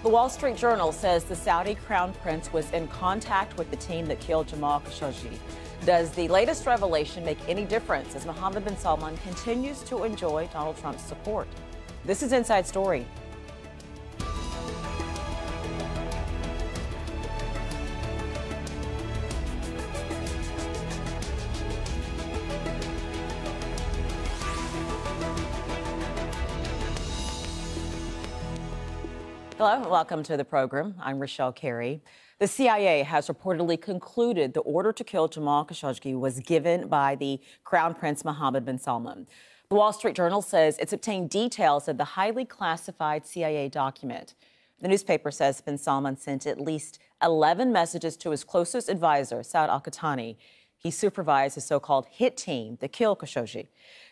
The Wall Street Journal says the Saudi crown prince was in contact with the team that killed Jamal Khashoggi. Does the latest revelation make any difference as Mohammed bin Salman continues to enjoy Donald Trump's support? This is Inside Story. Hello and welcome to the program. I'm Rochelle Carey. The CIA has reportedly concluded the order to kill Jamal Khashoggi was given by the Crown Prince Mohammed bin Salman. The Wall Street Journal says it's obtained details of the highly classified CIA document. The newspaper says bin Salman sent at least 11 messages to his closest advisor, Saud al-Qahtani. He supervised the so-called hit team that killed Khashoggi.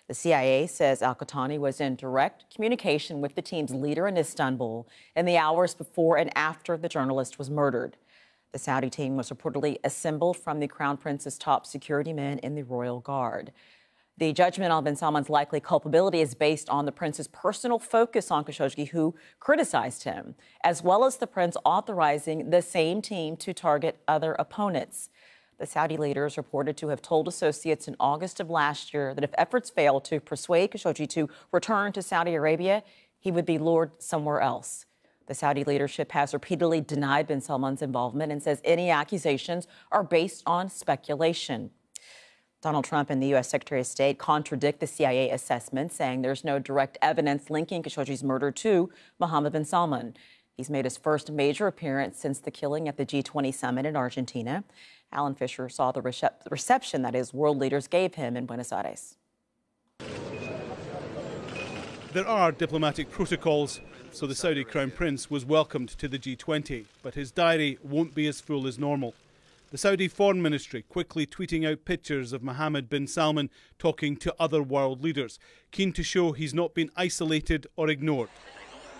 The CIA says al-Qahtani was in direct communication with the team's leader in Istanbul in the hours before and after the journalist was murdered. The Saudi team was reportedly assembled from the Crown Prince's top security men in the Royal Guard. The judgment on bin Salman's likely culpability is based on the prince's personal focus on Khashoggi, who criticized him, as well as the prince authorizing the same team to target other opponents. The Saudi leader is reported to have told associates in August of last year that if efforts failed to persuade Khashoggi to return to Saudi Arabia, he would be lured somewhere else. The Saudi leadership has repeatedly denied bin Salman's involvement and says any accusations are based on speculation. Donald Trump and the U.S. Secretary of State contradict the CIA assessment, saying there's no direct evidence linking Khashoggi's murder to Mohammed bin Salman. He's made his first major appearance since the killing at the G20 summit in Argentina. Alan Fisher saw the reception that his world leaders gave him in Buenos Aires. There are diplomatic protocols, so the Saudi Crown Prince was welcomed to the G20, but his diary won't be as full as normal. The Saudi Foreign Ministry quickly tweeting out pictures of Mohammed bin Salman talking to other world leaders, keen to show he's not been isolated or ignored.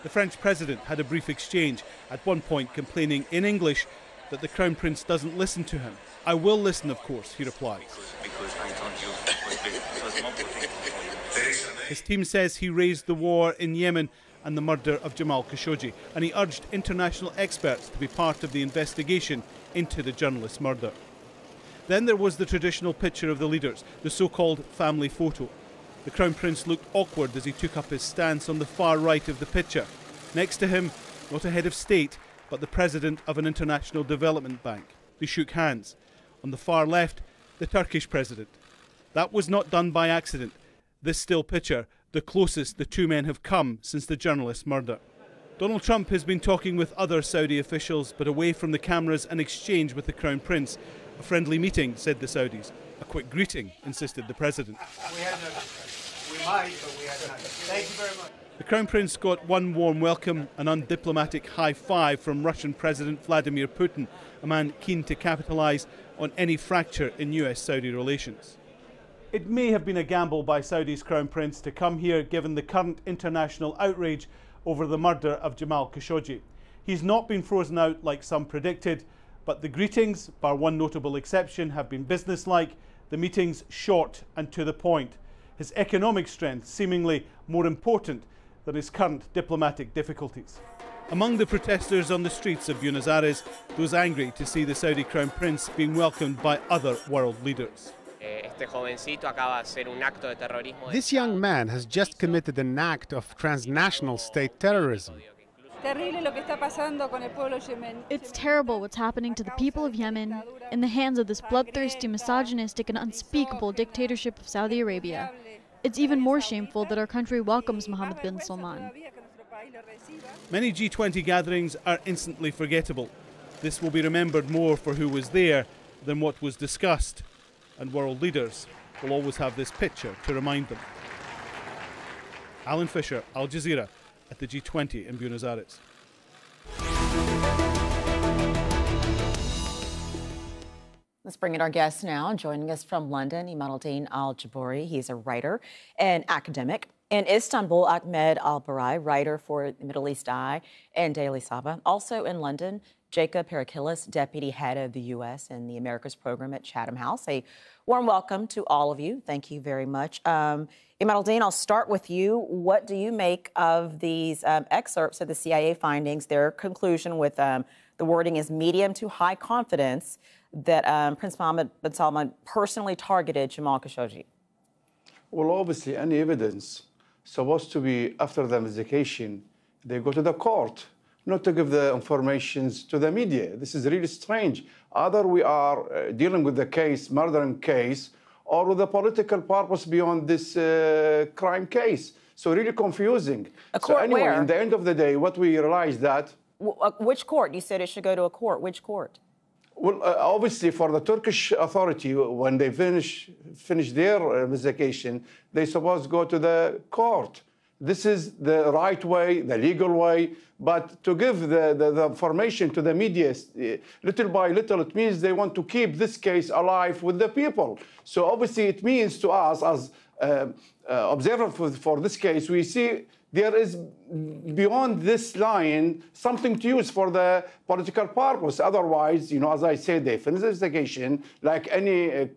The French president had a brief exchange, at one point complaining in English that the Crown Prince doesn't listen to him. I will listen, of course, he replies. Because I told you it was more protected for you. His team says he raised the war in Yemen and the murder of Jamal Khashoggi, and he urged international experts to be part of the investigation into the journalist's murder. Then there was the traditional picture of the leaders, the so-called family photo. The Crown Prince looked awkward as he took up his stance on the far right of the picture. Next to him, not a head of state, but the president of an international development bank. They shook hands. On the far left, the Turkish president. That was not done by accident. This still picture, the closest the two men have come since the journalist's murder. Donald Trump has been talking with other Saudi officials, but away from the cameras and exchange with the Crown Prince. A friendly meeting, said the Saudis. A quick greeting, insisted the president. We might, but we had not. Thank you very much. The Crown Prince got one warm welcome, an undiplomatic high five from Russian President Vladimir Putin, a man keen to capitalise on any fracture in US-Saudi relations. It may have been a gamble by Saudi's Crown Prince to come here given the current international outrage over the murder of Jamal Khashoggi. He's not been frozen out like some predicted, but the greetings, bar one notable exception, have been businesslike, the meetings short and to the point. His economic strength seemingly more important than his current diplomatic difficulties. Among the protesters on the streets of Buenos Aires, those angry to see the Saudi Crown Prince being welcomed by other world leaders. This young man has just committed an act of transnational state terrorism. It's terrible what's happening to the people of Yemen in the hands of this bloodthirsty, misogynistic, and unspeakable dictatorship of Saudi Arabia. It's even more shameful that our country welcomes Mohammed bin Salman. Many G20 gatherings are instantly forgettable. This will be remembered more for who was there than what was discussed. And world leaders will always have this picture to remind them. Alan Fisher, Al Jazeera, at the G20 in Buenos Aires. Let's bring in our guest now. Joining us from London, Imanuddin Al-Jabouri. He's a writer and academic. In Istanbul, Ahmed Al-Barai, writer for Middle East Eye and Daily Sabah. Also in London, Jacob Perikilis, deputy head of the U.S. and the Americas program at Chatham House. A warm welcome to all of you. Thank you very much. Imaduddin, I'll start with you. What do you make of these excerpts of the CIA findings, their conclusion with the wording is medium to high confidence that Prince Mohammed bin Salman personally targeted Jamal Khashoggi? Well, obviously, any evidence supposed to be after the investigation, they go to the court, not to give the information to the media. This is really strange. Either we are dealing with the case, murdering case, or with a political purpose beyond this crime case. So really confusing. A court so anyway, where? in the end of the day, what we realized that... Which court? You said it should go to a court. Which court? Well, obviously, for the Turkish authority, when they finish their investigation, they supposed to go to the court. This is the right way, the legal way. But to give the information to the media, little by little, it means they want to keep this case alive with the people. So obviously, it means to us, as observers for this case, we see there is beyond this line something to use for the political purpose. Otherwise, you know, as I said, they finish the investigation like any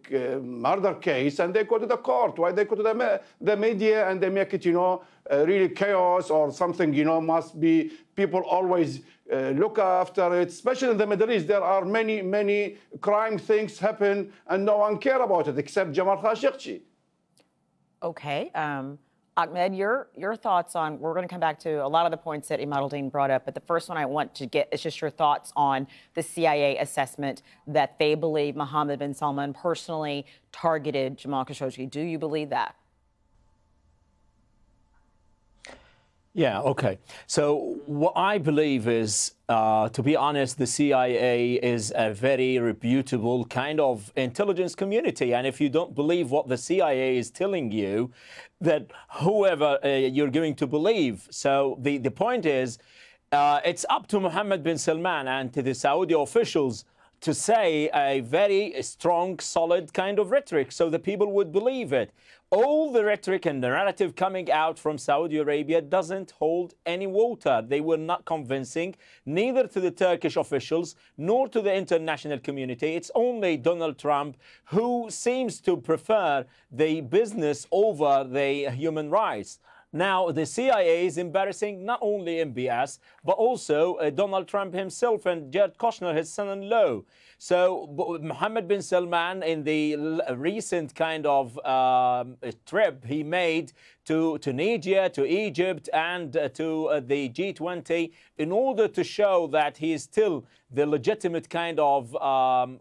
murder case, and they go to the court. Why they go to the media and they make it, you know, really chaos or something? You know, must be people always look after it. Especially in the Middle East, there are many crime things happen, and no one care about it except Jamal Khashoggi. Okay. Ahmed, your thoughts on, we're going to come back to a lot of the points that Imaduddin brought up, but the first one I want to get is just your thoughts on the CIA assessment that they believe Mohammed bin Salman personally targeted Jamal Khashoggi. Do you believe that? Yeah, okay. So what I believe is, to be honest, the CIA is a very reputable kind of intelligence community. And if you don't believe what the CIA is telling you, that whoever you're going to believe. So the point is, it's up to Mohammed bin Salman and to the Saudi officials to say a very strong, solid kind of rhetoric so the people would believe it. All the rhetoric and the narrative coming out from Saudi Arabia doesn't hold any water. They were not convincing, neither to the Turkish officials nor to the international community. It's only Donald Trump who seems to prefer the business over the human rights. Now, the CIA is embarrassing not only MBS, but also Donald Trump himself and Jared Kushner, his son-in-law. So Mohammed bin Salman, in the recent kind of trip he made to Tunisia, to Egypt, and to the G20, in order to show that he is still the legitimate kind of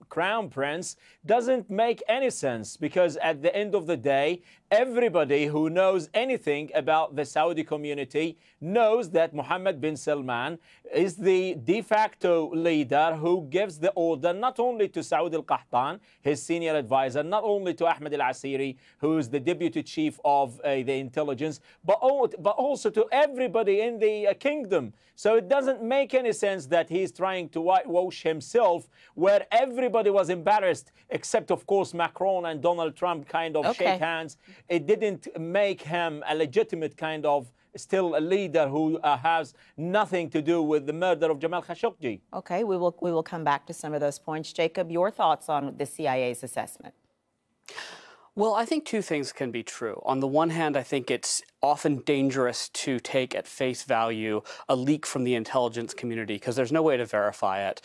crown prince, doesn't make any sense, because at the end of the day, everybody who knows anything about the Saudi community knows that Mohammed bin Salman is the de facto leader who gives the order not only to Saud al-Qahtan, his senior advisor, not only to Ahmed al-Asiri, who is the deputy chief of the intelligence, but also to everybody in the kingdom. So it doesn't make any sense that he's trying to whitewash himself, where everybody was embarrassed, except, of course, Macron and Donald Trump kind of shake hands. It didn't make him a legitimate kind of still a leader who has nothing to do with the murder of Jamal Khashoggi. Okay, we will come back to some of those points. Jacob, your thoughts on the CIA's assessment? Well, I think two things can be true. On the one hand, I think it's often dangerous to take at face value a leak from the intelligence community because there's no way to verify it.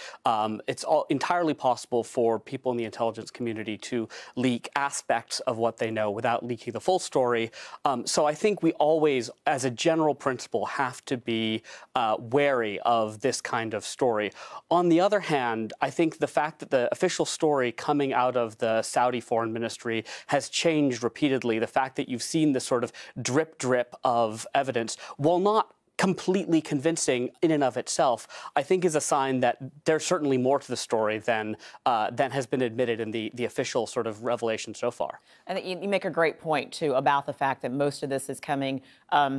It's entirely possible for people in the intelligence community to leak aspects of what they know without leaking the full story. So I think we always, as a general principle, have to be wary of this kind of story. On the other hand, I think the fact that the official story coming out of the Saudi Foreign Ministry has changed repeatedly, the fact that you've seen this sort of drip of evidence, while not completely convincing in and of itself, I think is a sign that there's certainly more to the story than has been admitted in the official sort of revelation so far. I think you make a great point, too, about the fact that most of this is coming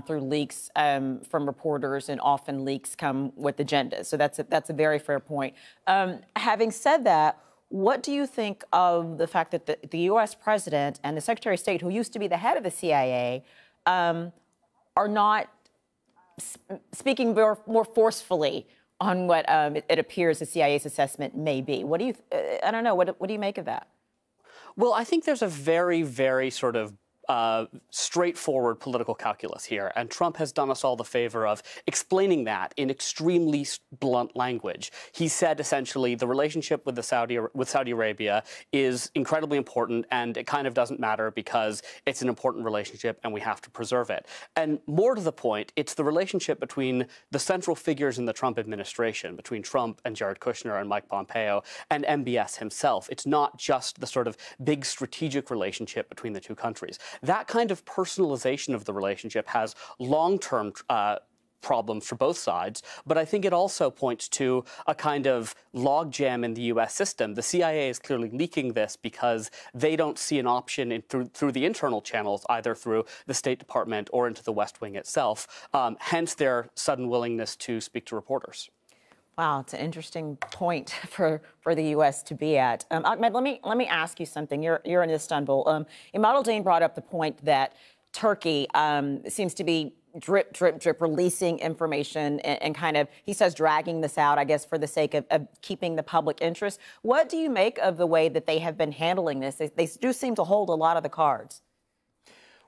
through leaks from reporters, and often leaks come with agendas. So that's a very fair point. Having said that, what do you think of the fact that the U.S. president and the Secretary of State, who used to be the head of the CIA, are not speaking more forcefully on what it appears the CIA's assessment may be. What do you, I don't know, what do you make of that? Well, I think there's a very, very sort of straightforward political calculus here, and Trump has done us all the favor of explaining that in extremely blunt language. He said essentially the relationship with Saudi Arabia is incredibly important, and it kind of doesn't matter because it's an important relationship and we have to preserve it. And more to the point, it's the relationship between the central figures in the Trump administration, between Trump and Jared Kushner and Mike Pompeo and MBS himself. It's not just the sort of big strategic relationship between the two countries. That kind of personalization of the relationship has long-term problems for both sides, but I think it also points to a kind of logjam in the U.S. system. The CIA is clearly leaking this because they don't see an option through the internal channels, either through the State Department or into the West Wing itself, hence their sudden willingness to speak to reporters. Wow, it's an interesting point for the U.S. to be at. Ahmed, let me ask you something. You're in Istanbul. Imad al-Din brought up the point that Turkey seems to be drip releasing information and kind of, he says, dragging this out, I guess, for the sake of keeping the public interest. What do you make of the way that they have been handling this? They do seem to hold a lot of the cards.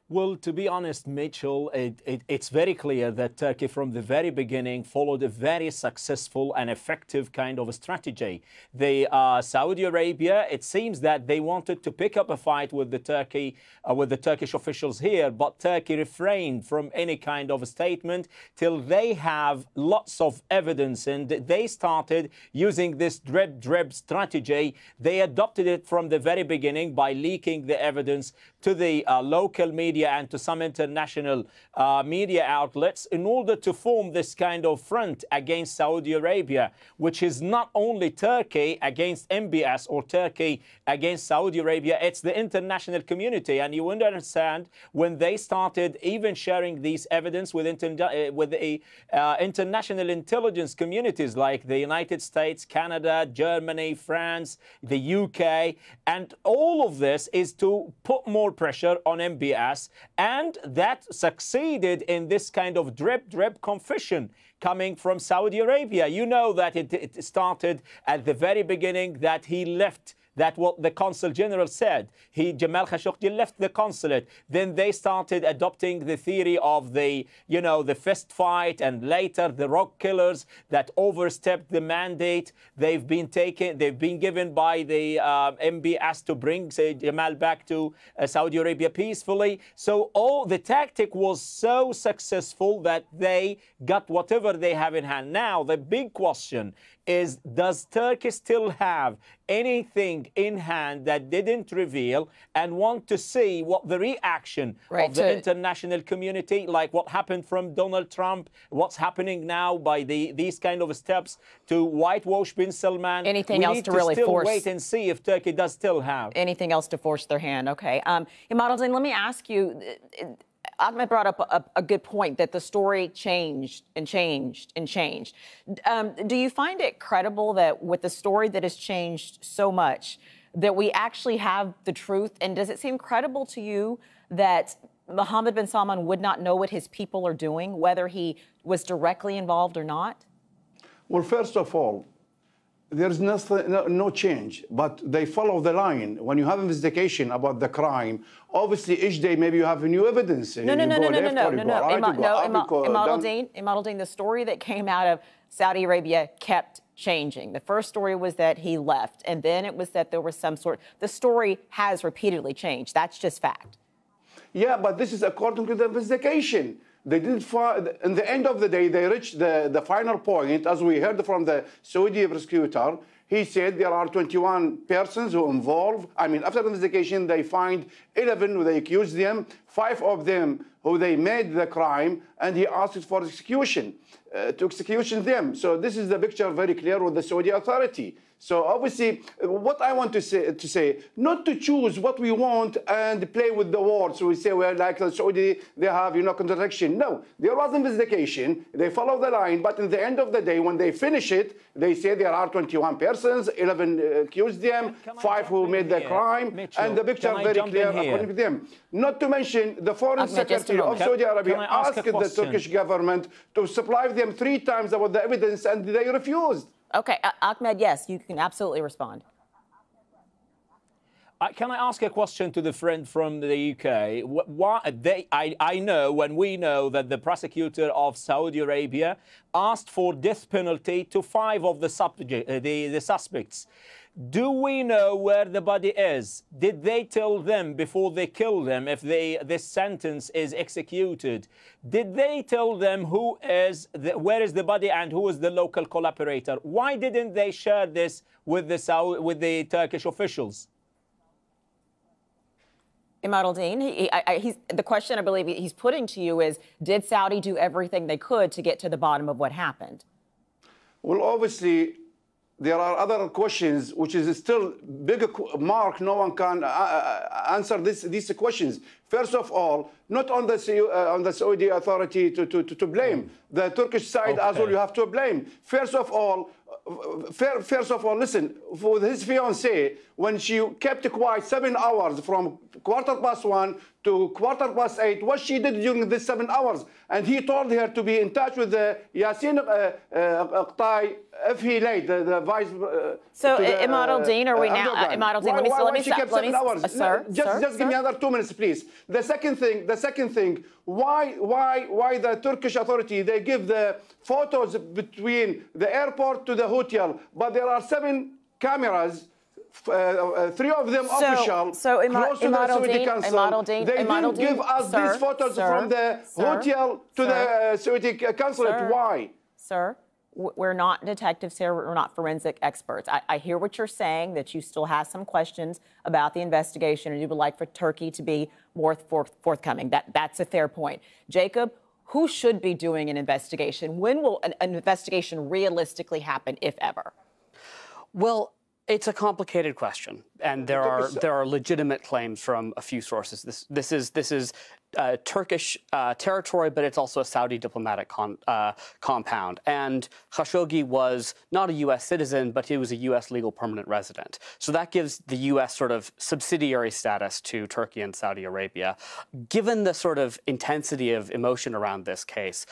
Well, to be honest, Mitchell, it's very clear that Turkey from the very beginning followed a very successful and effective kind of a strategy. Saudi Arabia, it seems that they wanted to pick up a fight with the Turkish officials here, but Turkey refrained from any kind of a statement till they have lots of evidence, and they started using this drip strategy. They adopted it from the very beginning by leaking the evidence to the local media and to some international media outlets in order to form this kind of front against Saudi Arabia, which is not only Turkey against MBS or Turkey against Saudi Arabia, it's the international community. And you understand when they started even sharing these evidence with the international intelligence communities like the United States, Canada, Germany, France, the UK, and all of this is to put more pressure on MBS. And that succeeded in this kind of drip confession coming from Saudi Arabia. You know that it started at the very beginning that he left. That's what the Consul General said. Jamal Khashoggi left the consulate. Then they started adopting the theory of the fist fight, and later the rock killers that overstepped the mandate. They've been given by the MBS to bring Jamal back to Saudi Arabia peacefully. So all the tactic was so successful that they got whatever they have in hand. Now the big question is, does Turkey still have anything in hand that didn't reveal, and want to see what the reaction of the international community, like what happened from Donald Trump, what's happening now by these kind of steps to whitewash bin Salman? Anything else to really force? Wait and see if Turkey does still have anything else to force their hand. Okay, Imad al-Din, let me ask you. Ahmed brought up a good point that the story changed and changed and changed. Do you find it credible that with the story that has changed so much, that we actually have the truth? And does it seem credible to you that Mohammed bin Salman would not know what his people are doing, whether he was directly involved or not? Well, first of all, there's no change, but they follow the line. When you have investigation about the crime, obviously each day maybe you have new evidence. No. Imad al-Din, the story that came out of Saudi Arabia kept changing. The first story was that he left, and then it was that there was some sort. The story has repeatedly changed. That's just fact. Yeah, but this is according to the investigation. They did in the end of the day, they reached the final point, as we heard from the Saudi prosecutor. He said there are 21 persons who involved. I mean, after the investigation, they find 11 who they accused them, 5 of them who they made the crime, and he asked for execution, to execution them. So this is the picture very clear with the Saudi authority. So obviously, what I want to say, not to choose what we want and play with the words. So we say, well, like the Saudi, they have, contradiction. No, there was investigation. They follow the line. But in the end of the day, when they finish it, they say there are 21 persons, 11 accused them, 5 who made the crime, Mitchell, and the picture very clear according to them. Not to mention the foreign secretary. of Saudi Arabia ask asked the Turkish government to supply them 3 times about the evidence, and they refused. Okay, Ahmed, yes, you can absolutely respond. Can I ask a question to the friend from the UK? I know, when we know that the prosecutor of Saudi Arabia asked for death penalty to 5 of the suspects. Do we know where the body is? Did they tell them before they kill them if this sentence is executed? Did they tell them where is the body and who is the local collaborator? Why didn't they share this with the Turkish officials? Imad al-Din, the question I believe he's putting to you is, did Saudi do everything they could to get to the bottom of what happened? Well, obviously, there are other questions, which is still bigger mark. No one can answer these questions. First of all, not on the Saudi authority to blame. The Turkish side as well, you have to blame. First of all, listen, for his fiancée, when she kept quiet 7 hours from 1:15 to 8:15, what she did during these 7 hours, and he told her to be in touch with the Yassin Qtai if he late, the vice. So, Imad al-Din, are we now? Imad al-Din, let me stop. Sir, just give me another 2 minutes, please. The second thing, why the Turkish authority, they give the photos between the airport to the hotel, but there are 7 cameras, 3 of them official, close to the Saudi consul. They didn't give us these photos from the hotel to the Saudi consulate. Why? Sir, we're not detectives here. We're not forensic experts. I hear what you're saying, that you still have some questions about the investigation and you would like for Turkey to be more forthcoming. That's a fair point. Jacob, who should be doing an investigation? When will an investigation realistically happen, if ever? Well, it's a complicated question, and there are legitimate claims from a few sources. This is Turkish territory, but it's also a Saudi diplomatic compound. And Khashoggi was not a U.S. citizen, but he was a U.S. legal permanent resident. So that gives the U.S. sort of subsidiary status to Turkey and Saudi Arabia. Given the sort of intensity of emotion around this case,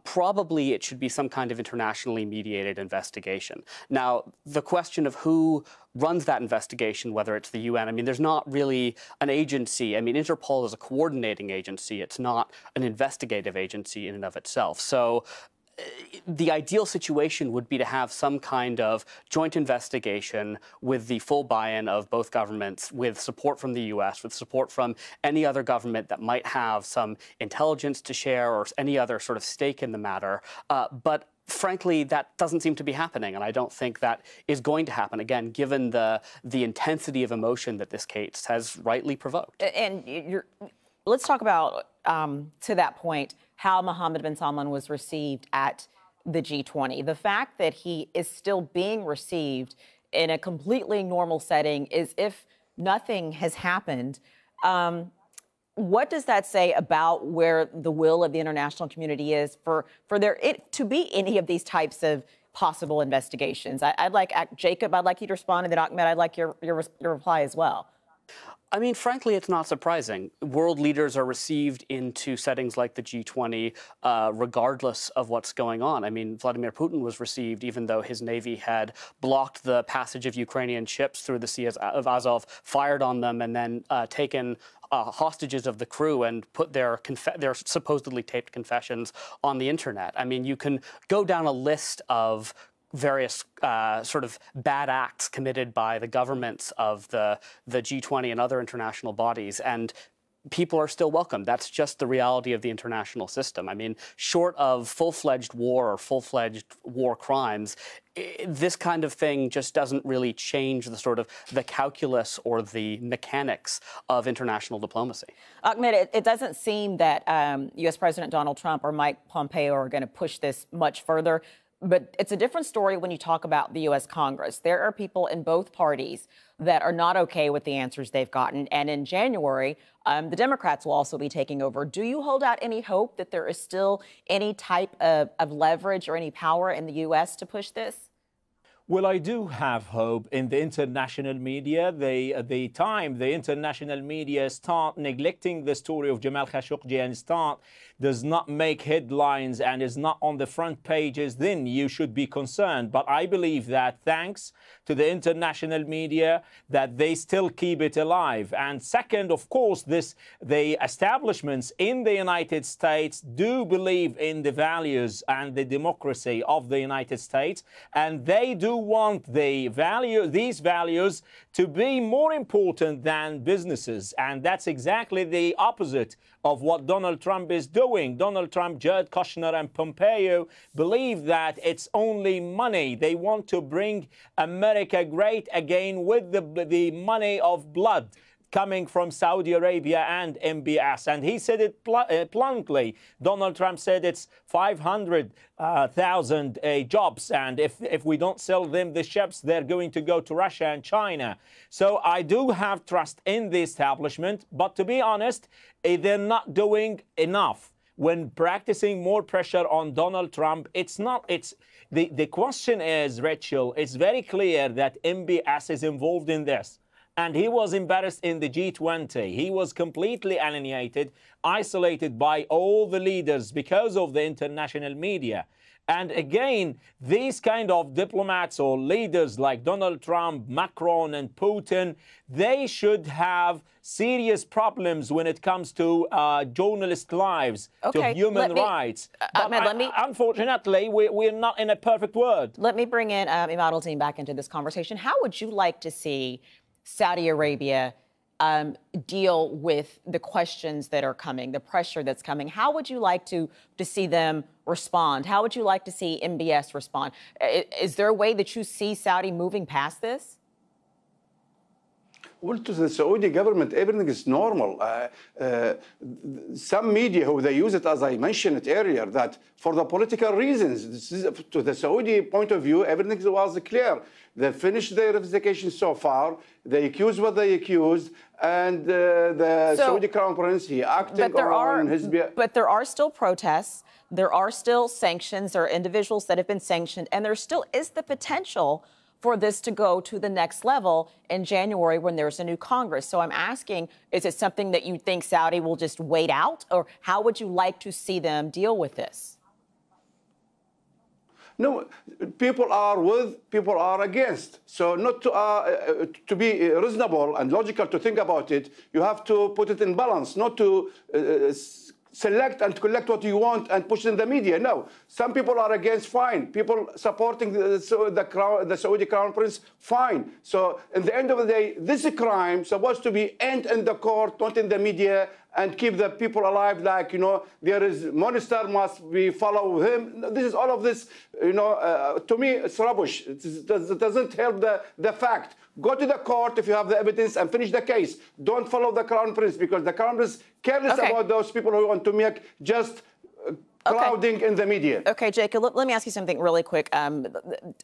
probably it should be some kind of internationally mediated investigation. Now, the question of who runs that investigation, whether it's the UN. I mean, there's not really an agency. I mean, Interpol is a coordinating agency. It's not an investigative agency in and of itself. So the ideal situation would be to have some kind of joint investigation with the full buy-in of both governments, with support from the U.S., with support from any other government that might have some intelligence to share or any other sort of stake in the matter. But frankly, that doesn't seem to be happening, and I don't think that is going to happen, again, given the intensity of emotion that this case has rightly provoked. And let's talk about, to that point, how Mohammed bin Salman was received at the G20. The fact that he is still being received in a completely normal setting as if nothing has happened. What does that say about where the will of the international community is for there to be any of these types of possible investigations? I'd like, Jacob, I'd like you to respond, and then Ahmed, I'd like your reply as well. I mean, frankly, it's not surprising. World leaders are received into settings like the G20 regardless of what's going on. I mean, Vladimir Putin was received even though his navy had blocked the passage of Ukrainian ships through the Sea of Azov, fired on them, and then taken hostages of the crew and put their supposedly taped confessions on the internet. I mean, you can go down a list of various sort of bad acts committed by the governments of the G20 and other international bodies, and people are still welcome. That's just the reality of the international system. I mean, short of full-fledged war or full-fledged war crimes, this kind of thing just doesn't really change the sort of the calculus or the mechanics of international diplomacy. Ahmed, it doesn't seem that U.S. President Donald Trump or Mike Pompeo are going to push this much further. But it's a different story when you talk about the U.S. Congress. There are people in both parties that are not okay with the answers they've gotten. And in January, the Democrats will also be taking over. Do you hold out any hope that there is still any type of leverage or any power in the U.S. to push this? Well, I do have hope in the international media. The time the international media start neglecting the story of Jamal Khashoggi and does not make headlines and is not on the front pages, then you should be concerned. But I believe that thanks to the international media, that they still keep it alive. And second, of course, the establishments in the United States do believe in the values and the democracy of the United States, and they do want these values to be more important than businesses. And that's exactly the opposite of what Donald Trump is doing. Donald Trump, Jared Kushner, and Pompeo believe that it's only money. They want to bring America great again with the money of blood coming from Saudi Arabia and MBS. And he said it bluntly. Donald Trump said it's 500,000 jobs. And if we don't sell them the ships, they're going to go to Russia and China. So I do have trust in the establishment. But to be honest, they're not doing enough. When practicing more pressure on Donald Trump, the question is, Rachel, it's very clear that MBS is involved in this. And he was embarrassed in the G20. He was completely alienated, isolated by all the leaders because of the international media. And again, these kind of diplomats or leaders like Donald Trump, Macron, and Putin, they should have serious problems when it comes to journalist lives, to human rights. Unfortunately, we're not in a perfect world. Let me bring in Imad Al-Din back into this conversation. How would you like to see Saudi Arabia deal with the questions that are coming, the pressure that's coming? How would you like to see them respond? How would you like to see MBS respond? Is there a way that you see Saudi moving past this? Well, to the Saudi government, everything is normal. Some media, who they use it, as I mentioned it earlier, that for the political reasons, to the Saudi point of view, everything was clear. They finished their investigation so far. They accused what they accused, and the Saudi Crown Prince, he acted on his behalf. But there are still protests. There are still sanctions. There are individuals that have been sanctioned, and there still is the potential for this to go to the next level in January when there's a new Congress. So I'm asking, is it something that you think Saudi will just wait out, or how would you like to see them deal with this? No, people are with, people are against. So not to be reasonable and logical to think about it, you have to put it in balance, not to select and collect what you want and push in the media. No, some people are against, fine. People supporting the Saudi Crown Prince, fine. So at the end of the day, this crime supposed to be end in the court, not in the media, and keep the people alive, like, you know, there is monster must be follow him. This is all of this, you know, to me, it's rubbish. It doesn't help the fact. Go to the court if you have the evidence and finish the case. Don't follow the Crown Prince, because the Crown Prince careless about those people who want to make just crowding in the media. Okay, Jacob, let me ask you something really quick. Imad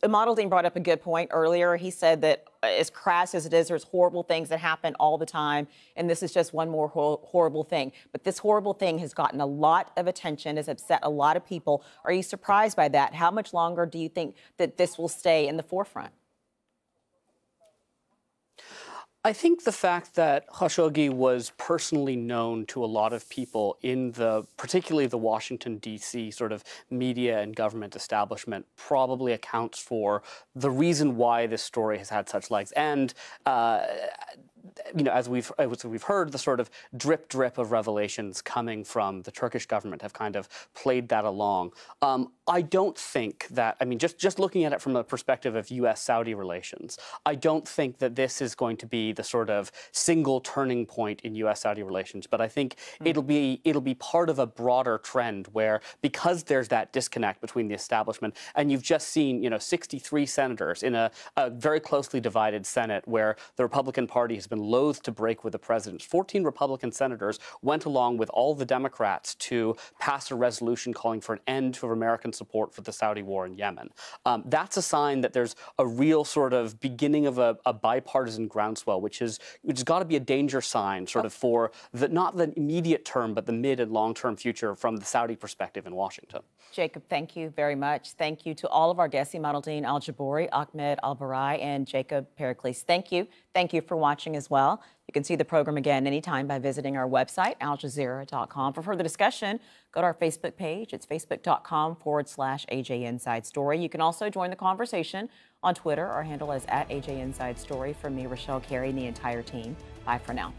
Al-Din brought up a good point earlier. He said that as crass as it is, there's horrible things that happen all the time, and this is just one more horrible thing. But this horrible thing has gotten a lot of attention, has upset a lot of people. Are you surprised by that? How much longer do you think that this will stay in the forefront? I think the fact that Khashoggi was personally known to a lot of people in particularly the Washington, D.C. sort of media and government establishment probably accounts for the reason why this story has had such legs. And you know, as we've heard, the sort of drip of revelations coming from the Turkish government have kind of played that along. I don't think that, I mean, just looking at it from a perspective of U.S.-Saudi relations, I don't think that this is going to be the sort of single turning point in U.S.-Saudi relations. But I think it'll be part of a broader trend where, because there's that disconnect between the establishment, and you've just seen, 63 senators in a very closely divided Senate where the Republican Party has been been loath to break with the president. 14 Republican senators went along with all the Democrats to pass a resolution calling for an end to American support for the Saudi war in Yemen. That's a sign that there's a real sort of beginning of a bipartisan groundswell, which has got to be a danger sign sort of for not the immediate term, but the mid and long-term future from the Saudi perspective in Washington. Jacob, thank you very much. Thank you to all of our guests, Imaduddin Al-Jabouri, Ahmed Al-Barai, and Jacob Pericles. Thank you. Thank you for watching as well. You can see the program again anytime by visiting our website, aljazeera.com. For further discussion, go to our Facebook page. It's facebook.com/AJ Inside Story. You can also join the conversation on Twitter. Our handle is @AJ Inside Story. From me, Rochelle Carey, and the entire team. Bye for now.